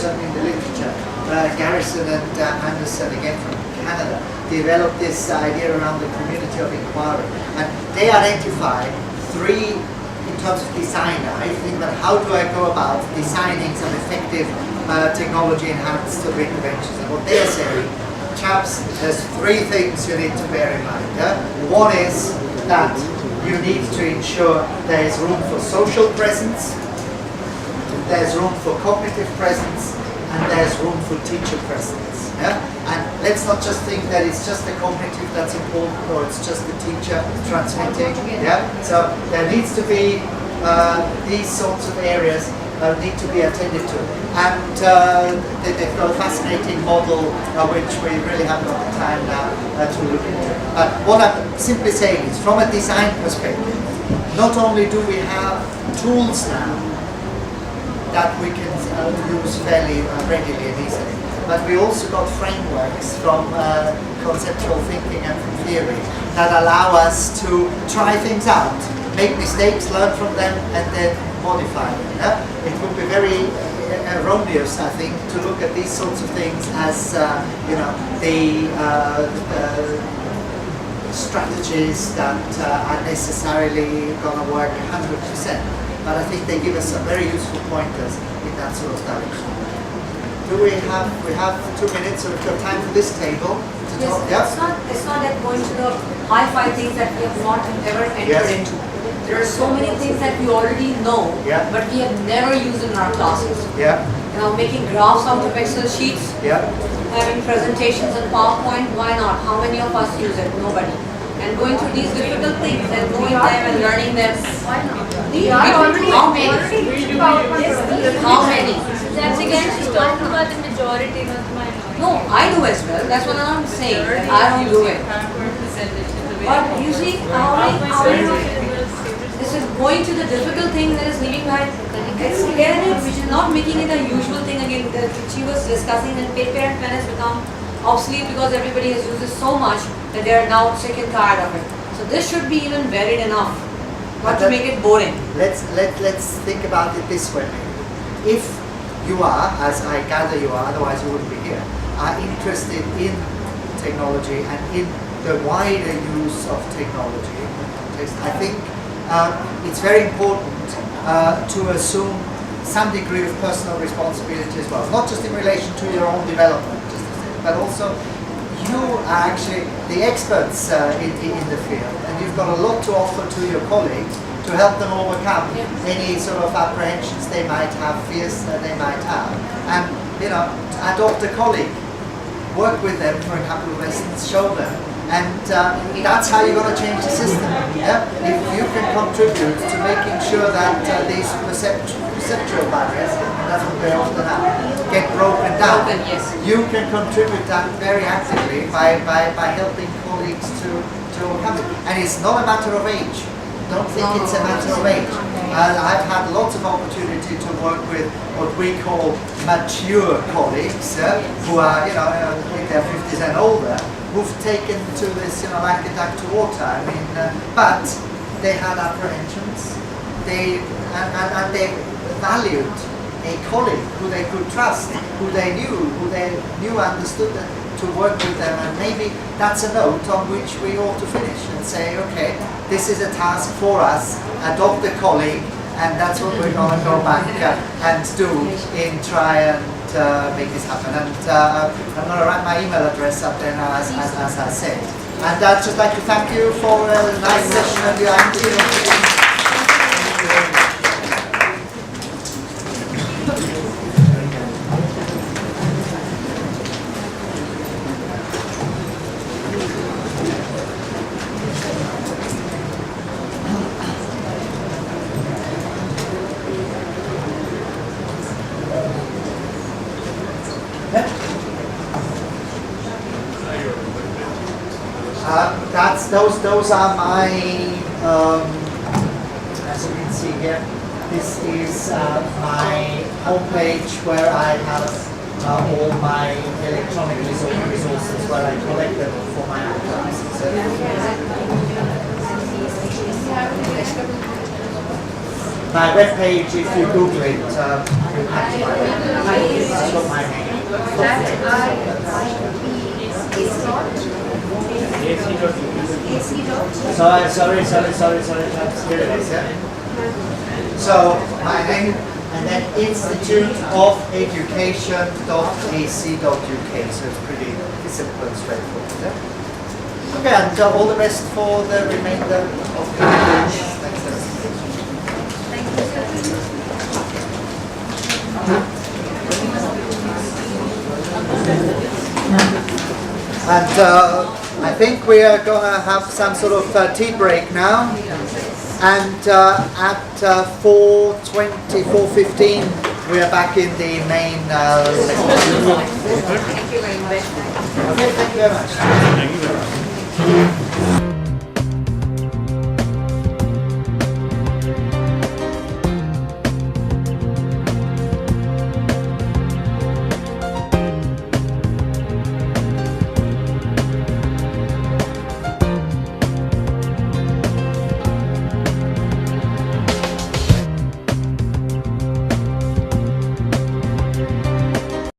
certainly in the literature. Garrison and Anderson, again from Canada, developed this idea around the community of inquiry. And they identify three, in terms of design, if you think about how do I go about designing some effective technology-enhanced interventions. And what they're saying, chaps, there's three things you need to bear in mind. One is that you need to ensure there is room for social presence, there's room for cognitive presence, and there's room for teacher presence. And let's not just think that it's just the cognitive that's important, or it's just the teacher transmitting. So there needs to be these sorts of areas need to be attended to. And they've got a fascinating model which we really haven't got the time now to look into. What I'm simply saying is, from a design perspective, not only do we have tools now that we can use fairly regularly and easily, but we also got frameworks from conceptual thinking and from theory that allow us to try things out, make mistakes, learn from them, and then modify them. It would be very erroneous, I think, to look at these sorts of things as the strategies that are necessarily going to work 100%. But I think they give us some very useful pointers in that sort of direction. We have 2 minutes, so we've got time for this table to talk. It's not that going to the hi-fi things that we have not ever entered into. There are so many things that we already know, but we have never used in our classes. Making graphs out of Excel sheets, having presentations in PowerPoint, why not? How many of us use it? Nobody. And going through these difficult things and knowing them and learning them. Why not? How many? How many? That's again, she's talking about the majority, not the minority. No, I do as well. That's what I'm saying. That I don't do it. But you see, how many this is going to the difficult things that is leaving behind. It's again, which is not making it a usual thing again that she was discussing, and paper and pen has become obsolete because everybody has used it so much that they are now sick and tired of it. So this should be even varied enough, not to make it boring. Let's think about it this way. If you are, as I gather you are, otherwise you wouldn't be here, are interested in technology and in the wider use of technology, I think it's very important to assume some degree of personal responsibility as well, not just in relation to your own development, but also you are actually the experts in the field, and you've got a lot to offer to your colleagues to help them overcome any sort of apprehensions they might have, fears that they might have, and adopt a colleague, work with them for a couple of lessons, show them, and that's how you're going to change the system. If you can contribute to making sure that these perceptual barriers, and that's what they often have, get broken down. You can contribute that very actively by helping colleagues to overcome it. And it's not a matter of age. Don't think it's a matter of age. I've had lots of opportunity to work with what we call mature colleagues who are, in their 50s and older, who've taken to this, like a duck to water. I mean, but they had apprehensions. They valued a colleague who they could trust, who they knew understood them, to work with them, and maybe that's a note on which we ought to finish and say, okay, this is a task for us, adopt a colleague, and that's what we're going to go back and do in try and make this happen. And I'm going to write my email address up there now, as I said. And I'd just like to thank you for a nice session of your activity. Those are my, as you can see here, this is my homepage where I have all my electronic resources where I collect them for my own classes. My webpage, if you Google it, you'll have to find it. Sorry. Here it is, yeah. So, my name, and then Institute of Education.ac.uk. So it's pretty simple and straightforward. Yeah? Okay, and all the best for the remainder of the course. Thanks. And I think we are going to have some sort of tea break now. And at 4:20, 4:15, we are back in the main lecture. Thank you very much. Okay, thank you very much.